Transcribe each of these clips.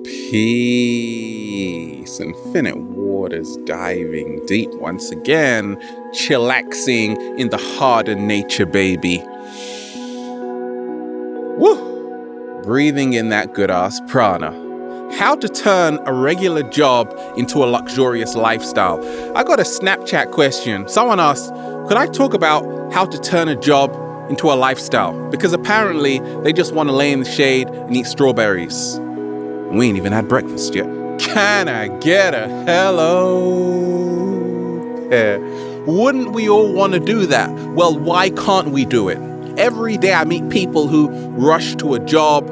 Peace. Infinite waters diving deep once again, chillaxing in the heart of nature, baby. Woo! Breathing in that good ass prana. How to turn a regular job into a luxurious lifestyle. I got a Snapchat question. Someone asked, could I talk about how to turn a job into a lifestyle? Because apparently they just want to lay in the shade and eat strawberries. We ain't even had breakfast yet. Can I get a hello? Yeah. Wouldn't we all want to do that? Well, why can't we do it? Every day I meet people who rush to a job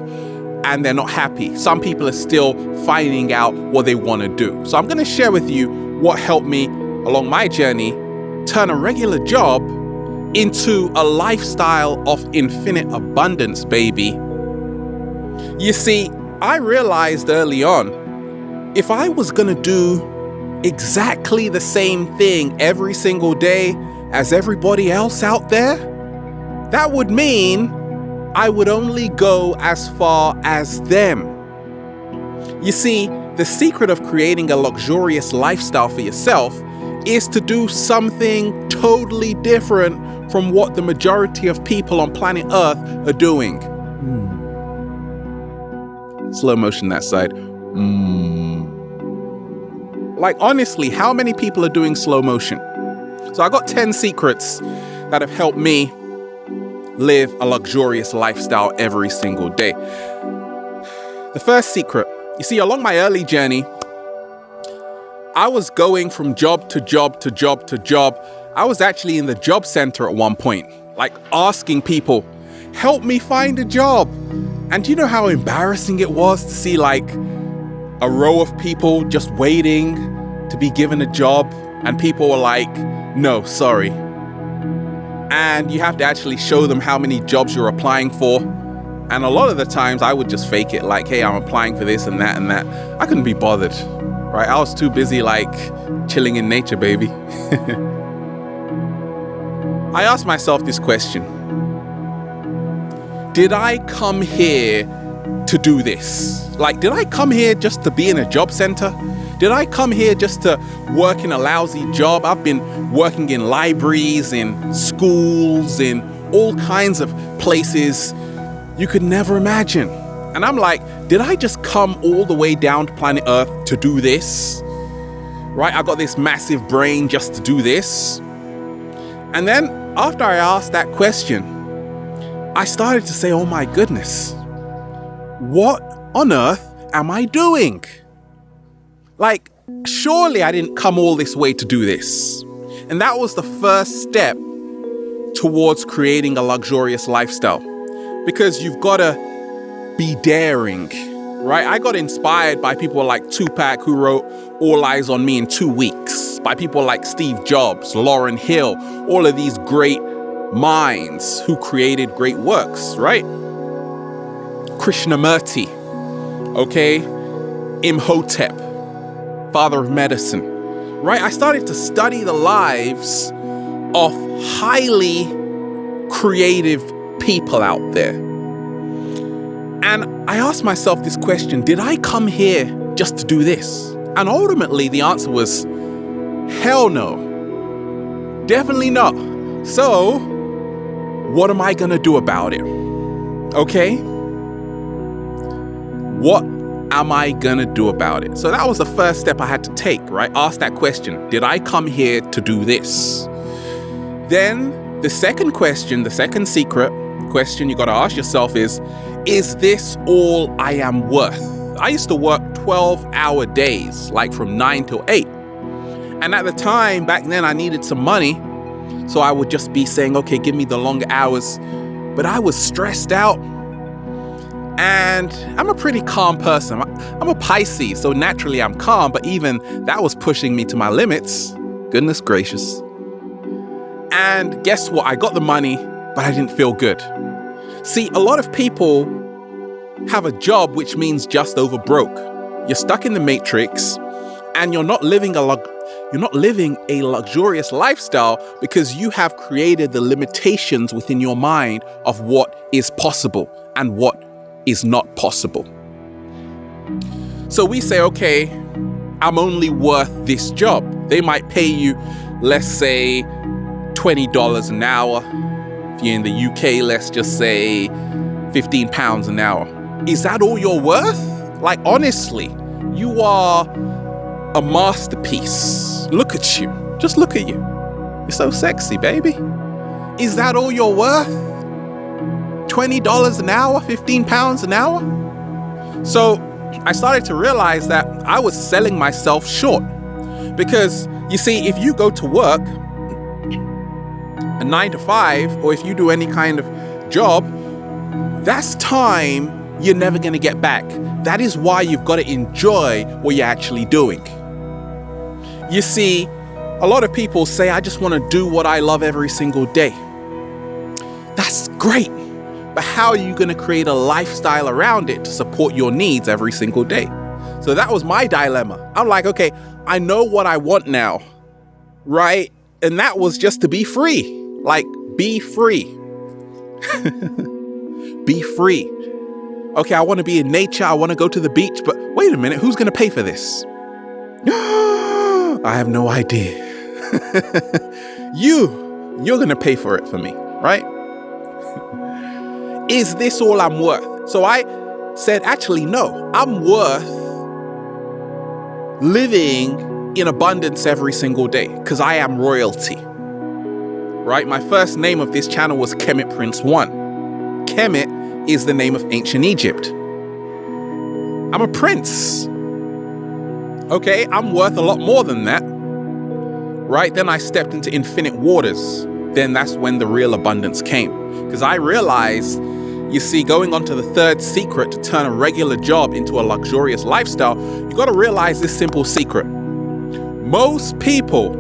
and they're not happy. Some people are still finding out what they want to do. So I'm going to share with you what helped me along my journey turn a regular job into a lifestyle of infinite abundance, baby. You see, I realized early on, if I was going to do exactly the same thing every single day as everybody else out there, that would mean I would only go as far as them. You see, the secret of creating a luxurious lifestyle for yourself is to do something totally different from what the majority of people on planet Earth are doing. Slow motion that side. Like, honestly, how many people are doing slow motion? So I got 10 secrets that have helped me live a luxurious lifestyle every single day. The first secret, you see, along my early journey, I was going from job to job to job to job. I was actually in the job center at one point, like asking people, help me find a job. And do you know how embarrassing it was to see like a row of people just waiting to be given a job, and people were like, no, sorry. And you have to actually show them how many jobs you're applying for. And a lot of the times I would just fake it like, hey, I'm applying for this and that and that. I couldn't be bothered, right? I was too busy like chilling in nature, baby. I asked myself this question. Did I come here to do this? Like, did I come here just to be in a job center? Did I come here just to work in a lousy job? I've been working in libraries, in schools, in all kinds of places you could never imagine. And I'm like, did I just come all the way down to planet Earth to do this? Right? I got this massive brain just to do this. And then after I asked that question, I started to say, oh my goodness, what on earth am I doing? Like, surely I didn't come all this way to do this. And that was the first step towards creating a luxurious lifestyle, because you've got to be daring, right? I got inspired by people like Tupac, who wrote All Eyes on Me in 2 weeks, by people like Steve Jobs, Lauryn Hill, all of these great minds who created great works, right? Krishnamurti, okay? Imhotep, father of medicine, right? I started to study the lives of highly creative people out there. And I asked myself this question, did I come here just to do this? And ultimately the answer was, hell no. Definitely not. So, what am I gonna do about it? Okay? What am I gonna do about it? So that was the first step I had to take, right? Ask that question. Did I come here to do this? Then the second question, the second secret question you gotta ask yourself is this all I am worth? I used to work 12-hour days, like from 9 till 8. And at the time, back then, I needed some money. So I would just be saying, okay, give me the longer hours. But I was stressed out. And I'm a pretty calm person. I'm a Pisces, so naturally I'm calm, but even that was pushing me to my limits. Goodness gracious. And guess what? I got the money, but I didn't feel good. See, a lot of people have a job which means just over broke. You're stuck in the matrix and you're not living a luxurious lifestyle because you have created the limitations within your mind of what is possible and what is not possible. So we say, okay, I'm only worth this job. They might pay you, let's say, $20 an hour. If you're in the UK, let's just say £15 an hour. Is that all you're worth? Like, honestly, you are a masterpiece. Look at you. Just look at you. You're so sexy, baby. Is that all you're worth? $20 an hour, £15 an hour? So I started to realize that I was selling myself short. Because, you see, if you go to work a 9 to 5, or if you do any kind of job, that's time you're never going to get back. That is why you've got to enjoy what you're actually doing. You see, a lot of people say, I just want to do what I love every single day. That's great. But how are you going to create a lifestyle around it to support your needs every single day? So that was my dilemma. I'm like, okay, I know what I want now, right? And that was just to be free. Like, be free. Be free. Okay, I want to be in nature. I want to go to the beach. But wait a minute, who's going to pay for this? I have no idea. You're going to pay for it for me, right? Is this all I'm worth? So I said, actually, no, I'm worth living in abundance every single day because I am royalty, right? My first name of this channel was Kemet Prince 1. Kemet is the name of ancient Egypt. I'm a prince. Okay, I'm worth a lot more than that, right? Then I stepped into infinite waters. Then that's when the real abundance came. Because I realized, you see, going on to the third secret to turn a regular job into a luxurious lifestyle, you got to realize this simple secret. Most people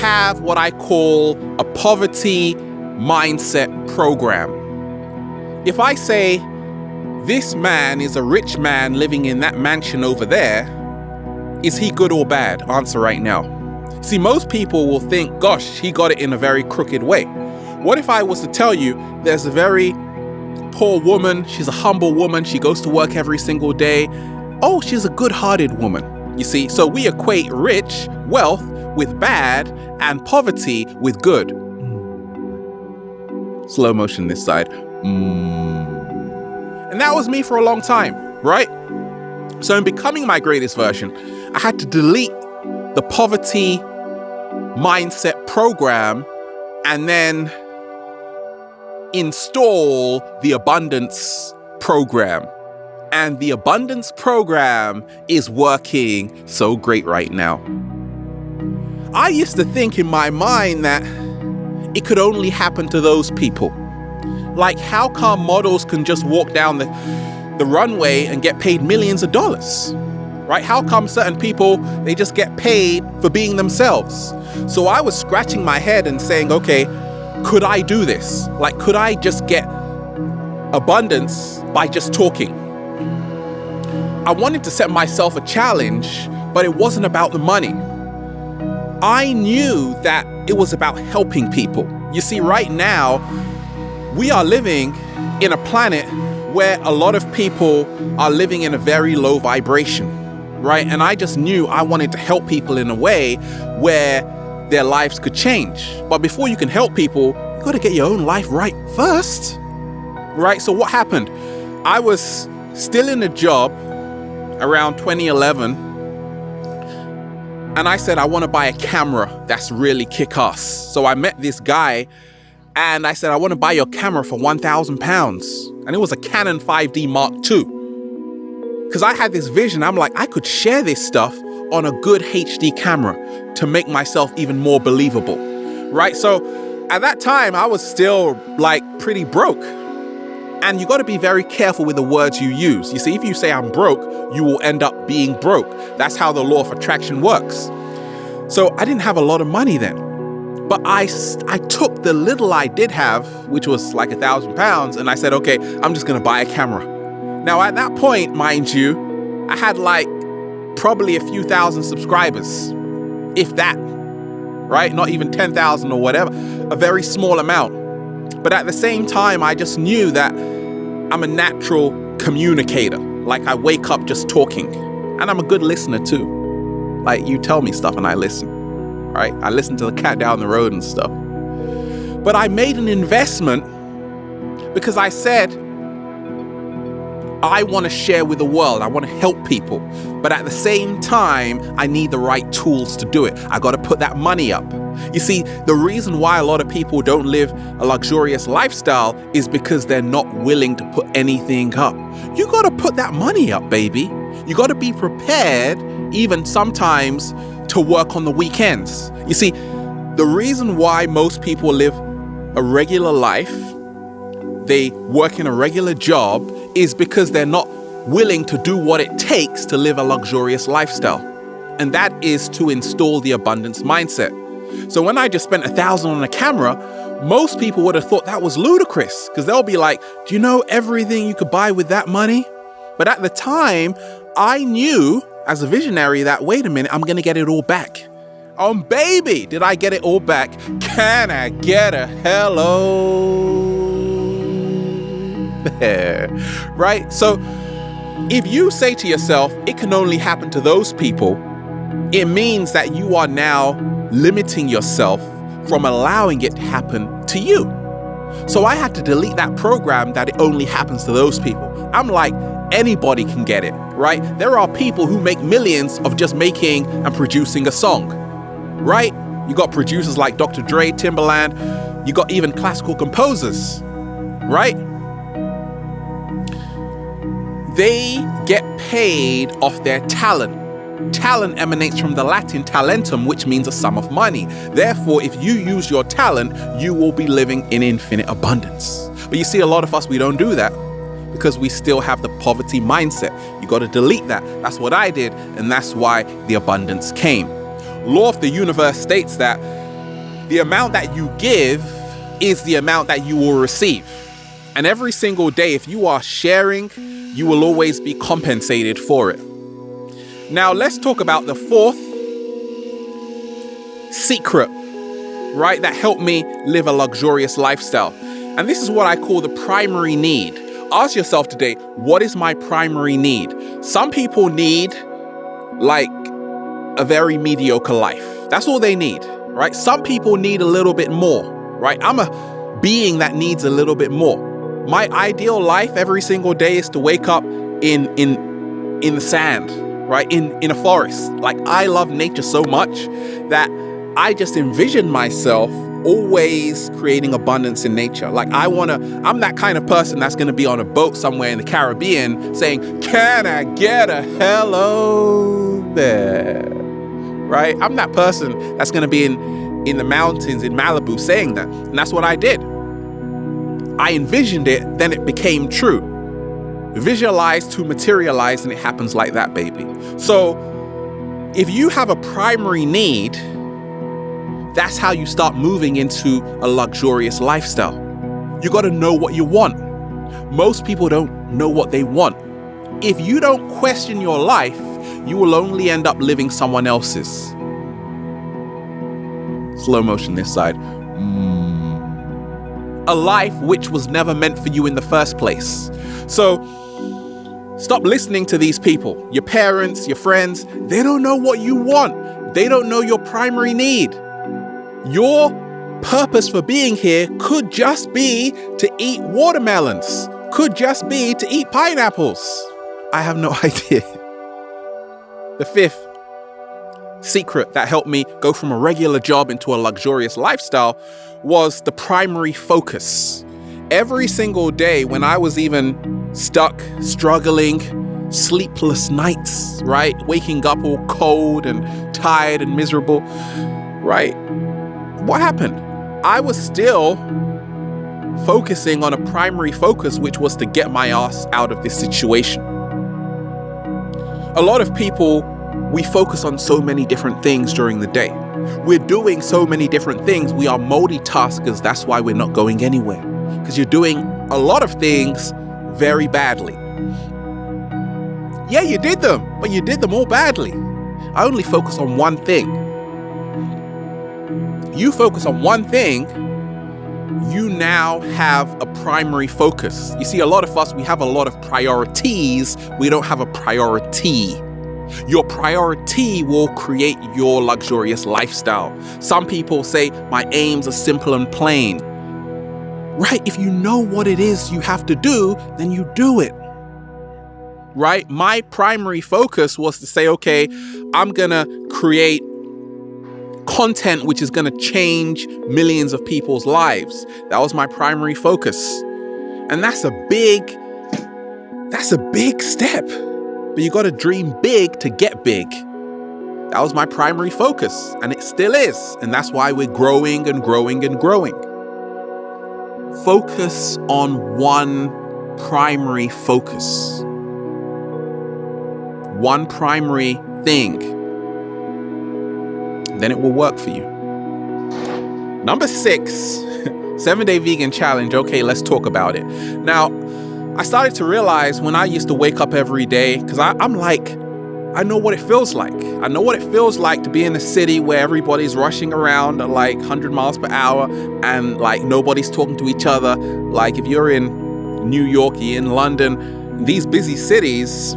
have what I call a poverty mindset program. If I say, this man is a rich man living in that mansion over there, is he good or bad? Answer right now. See, most people will think, gosh, he got it in a very crooked way. What if I was to tell you there's a very poor woman, she's a humble woman, she goes to work every single day. Oh, she's a good-hearted woman. You see, so we equate rich, wealth, with bad, and poverty with good. Slow motion this side. And that was me for a long time, right? So in becoming my greatest version, I had to delete the poverty mindset program and then install the abundance program. And the abundance program is working so great right now. I used to think in my mind that it could only happen to those people. Like, how come models can just walk down the runway and get paid millions of dollars? Right? How come certain people, they just get paid for being themselves? So I was scratching my head and saying, okay, could I do this? Like, could I just get abundance by just talking? I wanted to set myself a challenge, but it wasn't about the money. I knew that it was about helping people. You see, right now, we are living in a planet where a lot of people are living in a very low vibration, right? And I just knew I wanted to help people in a way where their lives could change. But before you can help people, you got to get your own life right first, right? So what happened? I was still in a job around 2011, and I said, I want to buy a camera that's really kick-ass. So I met this guy and I said, I want to buy your camera for £1,000. And it was a Canon 5D Mark II. Because I had this vision. I'm like, I could share this stuff on a good HD camera to make myself even more believable, right? So at that time, I was still like pretty broke. And you got to be very careful with the words you use. You see, if you say I'm broke, you will end up being broke. That's how the law of attraction works. So I didn't have a lot of money then. But I took the little I did have, which was like £1,000, and I said, okay, I'm just going to buy a camera. Now, at that point, mind you, I had like probably a few thousand subscribers, if that, right? Not even 10,000 or whatever, a very small amount. But at the same time, I just knew that I'm a natural communicator. Like I wake up just talking, and I'm a good listener too. Like you tell me stuff and I listen, right? I listen to the cat down the road and stuff. But I made an investment because I said, I want to share with the world. I want to help people. But at the same time, I need the right tools to do it. I got to put that money up. You see, the reason why a lot of people don't live a luxurious lifestyle is because they're not willing to put anything up. You got to put that money up, baby. You got to be prepared, even sometimes, to work on the weekends. You see, the reason why most people live a regular life, they work in a regular job, is because they're not willing to do what it takes to live a luxurious lifestyle. And that is to install the abundance mindset. So when I just spent $1,000 on a camera, most people would have thought that was ludicrous, because they'll be like, do you know everything you could buy with that money? But at the time, I knew as a visionary that, wait a minute, I'm going to get it all back. Baby, did I get it all back? Can I get a hello? Right? So if you say to yourself, it can only happen to those people, it means that you are now limiting yourself from allowing it to happen to you. So I had to delete that program that it only happens to those people. I'm like, anybody can get it, right? There are people who make millions of just making and producing a song, right? You got producers like Dr. Dre, Timbaland, you got even classical composers, right? They get paid off their talent. Talent emanates from the Latin talentum, which means a sum of money. Therefore, if you use your talent, you will be living in infinite abundance. But you see, a lot of us, we don't do that because we still have the poverty mindset. You got to delete that. That's what I did, and that's why the abundance came. Law of the universe states that the amount that you give is the amount that you will receive. And every single day, if you are sharing, you will always be compensated for it. Now, let's talk about the fourth secret, right, that helped me live a luxurious lifestyle. And this is what I call the primary need. Ask yourself today, what is my primary need? Some people need like a very mediocre life. That's all they need, right? Some people need a little bit more, right? I'm a being that needs a little bit more. My ideal life every single day is to wake up in the sand, right? In a forest. Like, I love nature so much that I just envision myself always creating abundance in nature. Like, I'm that kind of person that's going to be on a boat somewhere in the Caribbean saying, can I get a hello there? Right? I'm that person that's going to be in the mountains in Malibu saying that. And that's what I did. I envisioned it, then it became true. Visualize to materialize, and it happens like that, baby. So if you have a primary need, that's how you start moving into a luxurious lifestyle. You got to know what you want. Most people don't know what they want. If you don't question your life, you will only end up living someone else's. Slow motion this side. A life which was never meant for you in the first place. So stop listening to these people, your parents, your friends. They don't know what you want. They don't know your primary need. Your purpose for being here could just be to eat watermelons, could just be to eat pineapples. I have no idea. The fifth secret that helped me go from a regular job into a luxurious lifestyle was the primary focus. Every single day when I was even stuck, struggling, sleepless nights, right? Waking up all cold and tired and miserable, right? What happened? I was still focusing on a primary focus, which was to get my ass out of this situation. A lot of people, we focus on so many different things during the day. We're doing so many different things. We are multitaskers. That's why we're not going anywhere. Because you're doing a lot of things very badly. Yeah, you did them, but you did them all badly. I only focus on one thing. You focus on one thing, you now have a primary focus. You see, a lot of us, we have a lot of priorities. We don't have a priority. Your priority will create your luxurious lifestyle. Some people say, my aims are simple and plain. Right? If you know what it is you have to do, then you do it. Right? My primary focus was to say, okay, I'm going to create content which is going to change millions of people's lives. That was my primary focus. And that's a big step. But you got to dream big to get big. That was my primary focus, and it still is. And that's why we're growing and growing and growing. Focus on one primary focus. One primary thing. Then it will work for you. Number 6, 7-day vegan challenge. Okay, let's talk about it. Now, I started to realize when I used to wake up every day, because I'm like, I know what it feels like. I know what it feels like to be in a city where everybody's rushing around at like 100 miles per hour and like nobody's talking to each other. Like if you're in New York, you're in London, these busy cities,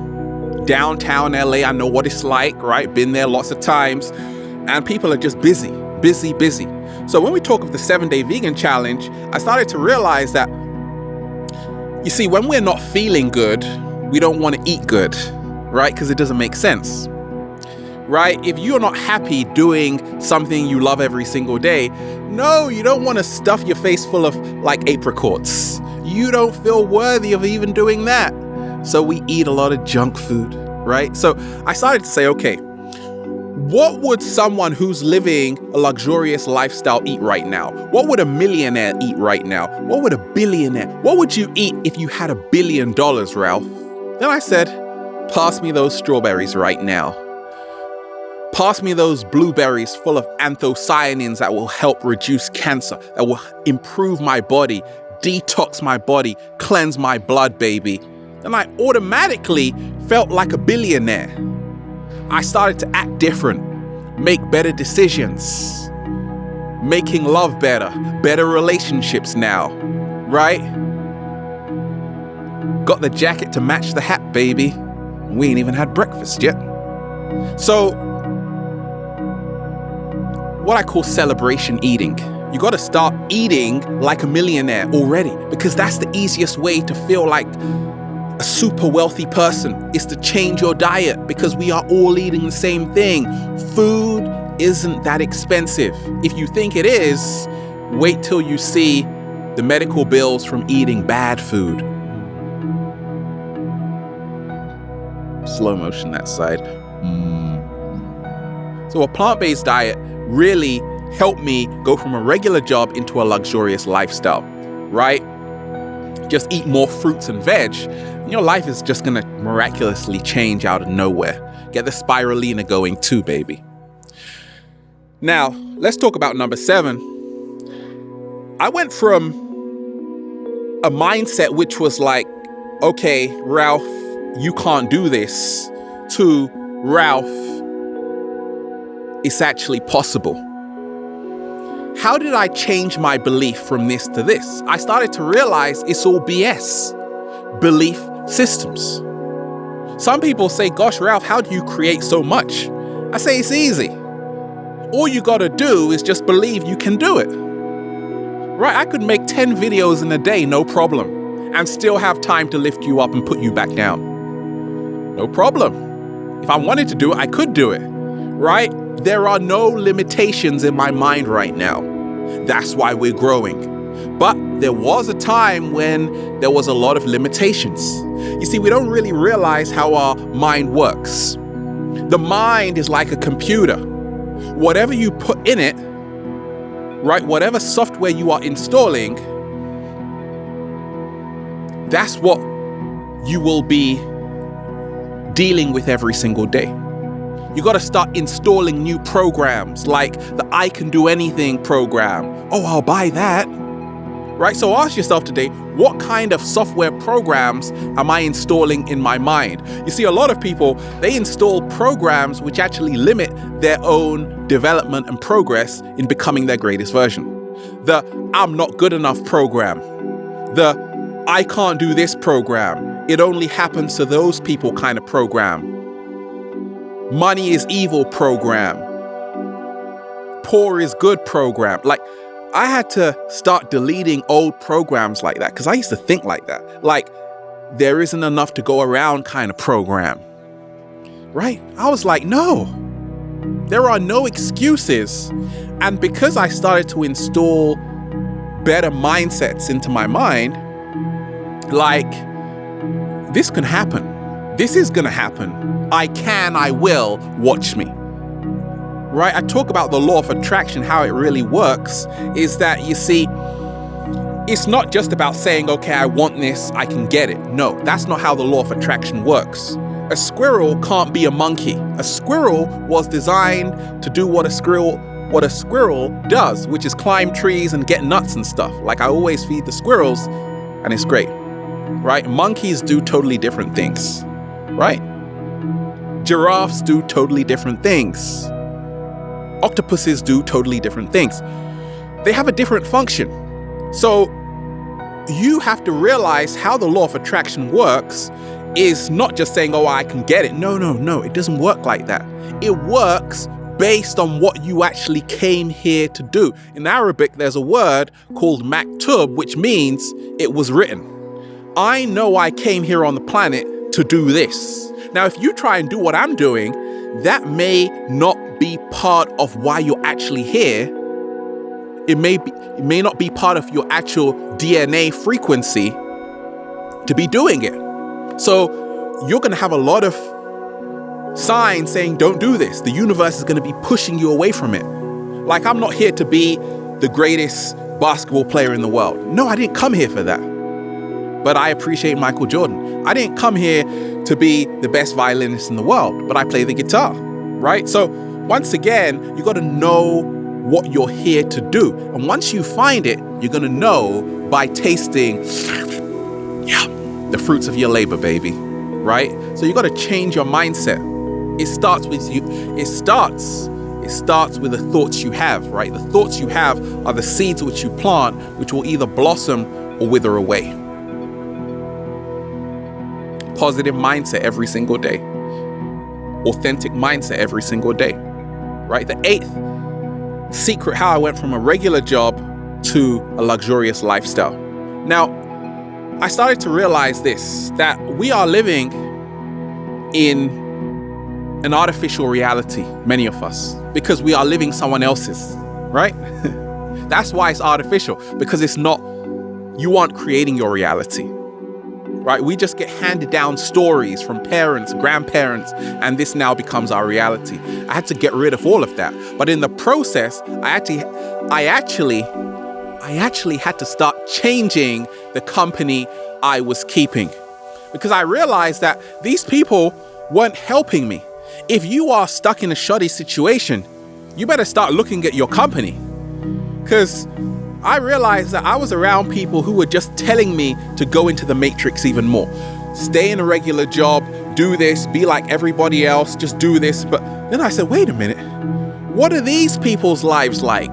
downtown LA, I know what it's like, right? Been there lots of times. And people are just busy. So when we talk of the 7-day vegan challenge, I started to realize that, you see, when we're not feeling good, we don't want to eat good, right? Because it doesn't make sense, right? If you're not happy doing something you love every single day, no, you don't want to stuff your face full of like apricots. You don't feel worthy of even doing that. So we eat a lot of junk food, right? So I started to say, okay, what would someone who's living a luxurious lifestyle eat right now? What would a millionaire eat right now? What would a billionaire? What would you eat if you had $1 billion, Ralph? Then I said, pass me those strawberries right now. Pass me those blueberries full of anthocyanins that will help reduce cancer, that will improve my body, detox my body, cleanse my blood, baby. Then I automatically felt like a billionaire. I started to act different, make better decisions, making love better relationships now, right? Got the jacket to match the hat, baby. We ain't even had breakfast yet. So, what I call celebration eating. You got to start eating like a millionaire already, because that's the easiest way to feel like a super wealthy person, is to change your diet, because we are all eating the same thing. Food isn't that expensive. If you think it is, wait till you see the medical bills from eating bad food. Slow motion that side. So a plant-based diet really helped me go from a regular job into a luxurious lifestyle, right? Just eat more fruits and veg, and your life is just gonna miraculously change out of nowhere. Get the spirulina going too, baby. Now, let's talk about number 7. I went from a mindset which was like, okay, Ralph, you can't do this, to Ralph, it's actually possible. How did I change my belief from this to this? I started to realize it's all BS. Belief systems. Some people say, gosh, Ralph, how do you create so much? I say it's easy. All you gotta do is just believe you can do it. Right? I could make 10 videos in a day, no problem, and still have time to lift you up and put you back down. No problem. If I wanted to do it, I could do it. Right? There are no limitations in my mind right now. That's why we're growing. But there was a time when there was a lot of limitations. You see, we don't really realize how our mind works. The mind is like a computer. Whatever you put in it, right, whatever software you are installing, that's what you will be dealing with every single day. You got to start installing new programs like the I Can Do Anything program. Oh, I'll buy that. Right? So ask yourself today, what kind of software programs am I installing in my mind? You see, a lot of people, they install programs which actually limit their own development and progress in becoming their greatest version. The I'm not good enough program. The I can't do this program. It only happens to those people kind of program. Money is evil program. Poor is good program. Like, I had to start deleting old programs like that because I used to think like that. Like, there isn't enough to go around kind of program. Right? I was like, no, there are no excuses. And because I started to install better mindsets into my mind, like, this can happen. This is going to happen. I will, watch me. Right? I talk about the law of attraction, how it really works is that, you see, it's not just about saying, okay, I want this, I can get it. No, that's not how the law of attraction works. A squirrel can't be a monkey. A squirrel was designed to do what a squirrel does, which is climb trees and get nuts and stuff. Like, I always feed the squirrels and it's great, right? Monkeys do totally different things, right? Giraffes do totally different things. Octopuses do totally different things. They have a different function. So you have to realize how the law of attraction works is not just saying, oh, I can get it. No, it doesn't work like that. It works based on what you actually came here to do. In Arabic, there's a word called maktub, which means it was written. I know I came here on the planet to do this. Now, if you try and do what I'm doing, that may not be part of why you're actually here. It may not be part of your actual DNA frequency to be doing it. So you're going to have a lot of signs saying, don't do this. The universe is going to be pushing you away from it. Like, I'm not here to be the greatest basketball player in the world. No, I didn't come here for that. But I appreciate Michael Jordan. I didn't come here to be the best violinist in the world, but I play the guitar, right? So once again, you got to know what you're here to do. And once you find it, you're going to know by tasting the fruits of your labor, baby, right? So you got to change your mindset. It starts with you. It starts with the thoughts you have, right? The thoughts you have are the seeds which you plant, which will either blossom or wither away. Positive mindset every single day. Authentic mindset every single day, right? The 8th secret how I went from a regular job to a luxurious lifestyle. Now, I started to realize this, that we are living in an artificial reality, many of us, because we are living someone else's, right? That's why it's artificial, because it's not, you aren't creating your reality, right? We just get handed down stories from parents, grandparents, and this now becomes our reality. I had to get rid of all of that. But in the process, I actually had to start changing the company I was keeping, because I realized that these people weren't helping me. If you are stuck in a shoddy situation, you better start looking at your company, because I realized that I was around people who were just telling me to go into the matrix even more. Stay in a regular job, do this, be like everybody else, just do this. But then I said, wait a minute, what are these people's lives like?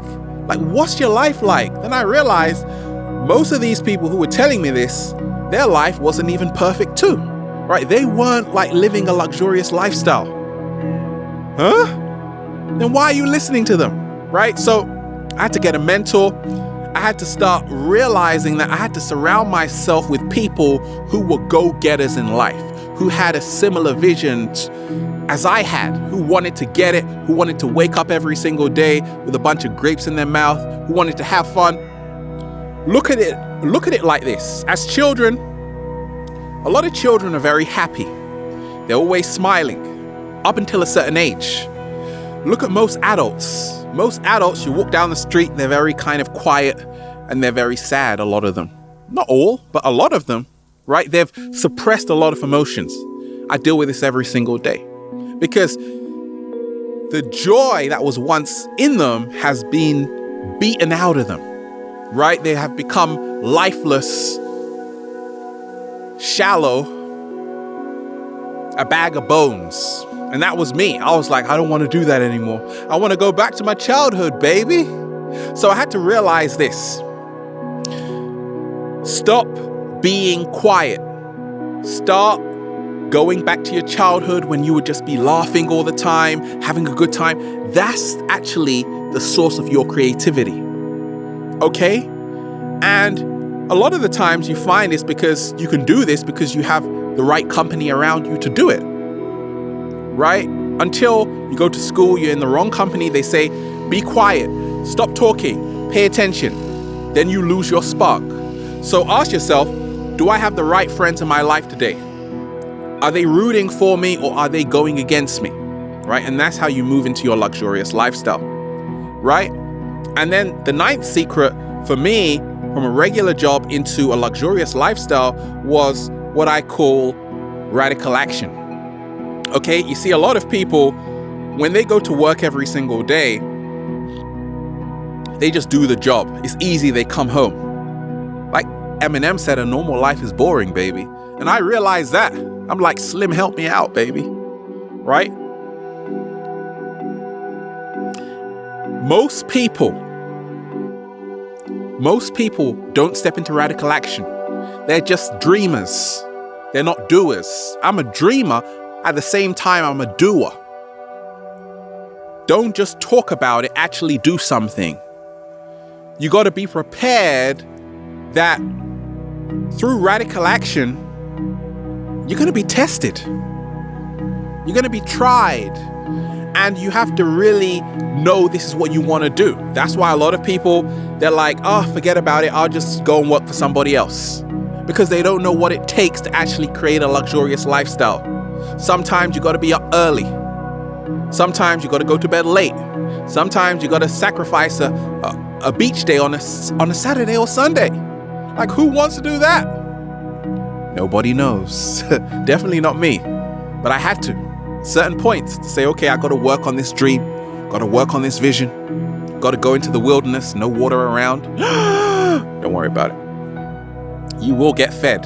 Like, what's your life like? Then I realized most of these people who were telling me this, their life wasn't even perfect too, right? They weren't like living a luxurious lifestyle. Huh? Then why are you listening to them, right? So I had to get a mentor. I had to start realizing that I had to surround myself with people who were go-getters in life, who had a similar vision as I had, who wanted to get it, who wanted to wake up every single day with a bunch of grapes in their mouth, who wanted to have fun. Look at it like this. As children, a lot of children are very happy. They're always smiling up until a certain age. Look at most adults. Most adults, you walk down the street, they're very kind of quiet and they're very sad, a lot of them. Not all, but a lot of them, right? They've suppressed a lot of emotions. I deal with this every single day because the joy that was once in them has been beaten out of them, right? They have become lifeless, shallow, a bag of bones. And that was me. I was like, I don't want to do that anymore. I want to go back to my childhood, baby. So I had to realize this. Stop being quiet. Start going back to your childhood when you would just be laughing all the time, having a good time. That's actually the source of your creativity. Okay? And a lot of the times you find it's because you can do this because you have the right company around you to do it. Right? Until you go to school, you're in the wrong company. They say, be quiet, stop talking, pay attention. Then you lose your spark. So ask yourself, do I have the right friends in my life today? Are they rooting for me or are they going against me? Right? And that's how you move into your luxurious lifestyle. Right? And then the ninth secret for me, from a regular job into a luxurious lifestyle, was what I call radical action. Okay? You see, a lot of people, when they go to work every single day, they just do the job. It's easy, they come home. Like Eminem said, a normal life is boring, baby. And I realized that. I'm like, Slim, help me out, baby. Right? Most people don't step into radical action. They're just dreamers. They're not doers. I'm a dreamer. At the same time, I'm a doer. Don't just talk about it, actually do something. You got to be prepared that through radical action, you're going to be tested. You're going to be tried. And you have to really know this is what you want to do. That's why a lot of people, they're like, oh, forget about it. I'll just go and work for somebody else. Because they don't know what it takes to actually create a luxurious lifestyle. Sometimes you got to be up early. Sometimes you got to go to bed late. Sometimes you got to sacrifice a beach day on a Saturday or Sunday. Like, who wants to do that? Nobody knows. Definitely not me. But I had to. Certain points to say, okay, I got to work on this dream. Got to work on this vision. Got to go into the wilderness, no water around. Don't worry about it. You will get fed.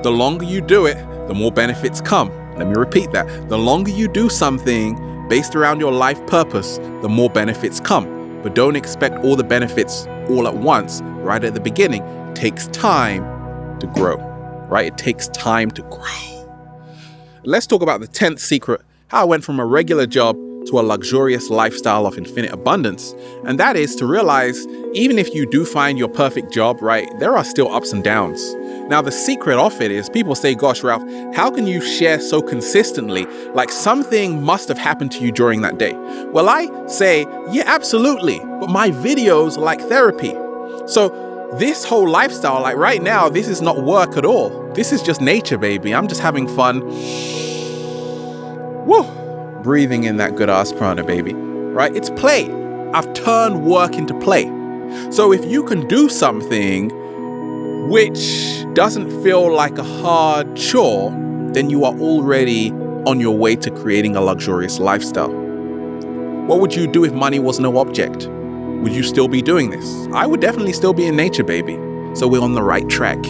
The longer you do it, the more benefits come. Let me repeat that. The longer you do something based around your life purpose, the more benefits come. But don't expect all the benefits all at once, right at the beginning. It takes time to grow, right? It takes time to grow. Let's talk about the 10th secret, how I went from a regular job to a luxurious lifestyle of infinite abundance. And that is to realize, even if you do find your perfect job, right, there are still ups and downs. Now, the secret of it is people say, gosh, Ralph, how can you share so consistently? Like something must have happened to you during that day. Well, I say, yeah, absolutely. But my videos are like therapy. So this whole lifestyle, like right now, this is not work at all. This is just nature, baby. I'm just having fun. Woo! Breathing in that good ass prana, baby. Right? It's play. I've turned work into play. So if you can do something which doesn't feel like a hard chore, then you are already on your way to creating a luxurious lifestyle. What would you do if money was no object? Would you still be doing this? I would definitely still be in nature, baby. So we're on the right track.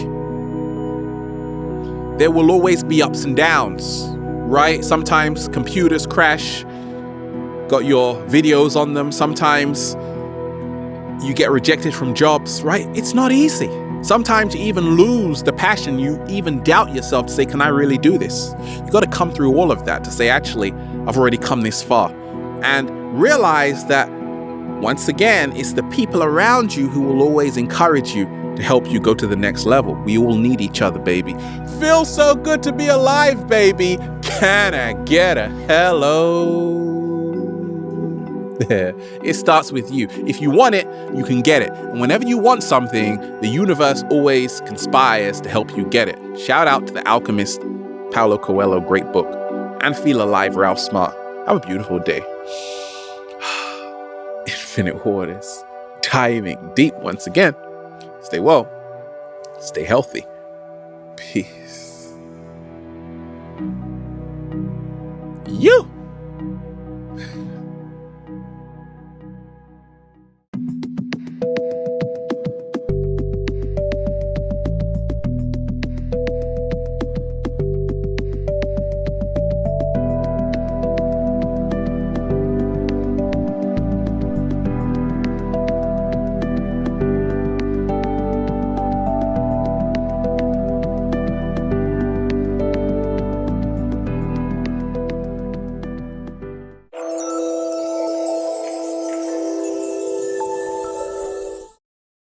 There will always be ups and downs, right? Sometimes computers crash, got your videos on them. Sometimes you get rejected from jobs, right? It's not easy. Sometimes you even lose the passion. You even doubt yourself to say, can I really do this? You got to come through all of that to say, actually, I've already come this far. And realize that, once again, it's the people around you who will always encourage you to help you go to the next level. We all need each other, baby. Feels so good to be alive, baby. Can I get a hello? It starts with you. If you want it, you can get it. And whenever you want something, the universe always conspires to help you get it. Shout out to The Alchemist, Paulo Coelho, great book. And Feel Alive, Ralph Smart. Have a beautiful day. Infinite waters, diving deep once again. Stay well, stay healthy. Peace. You.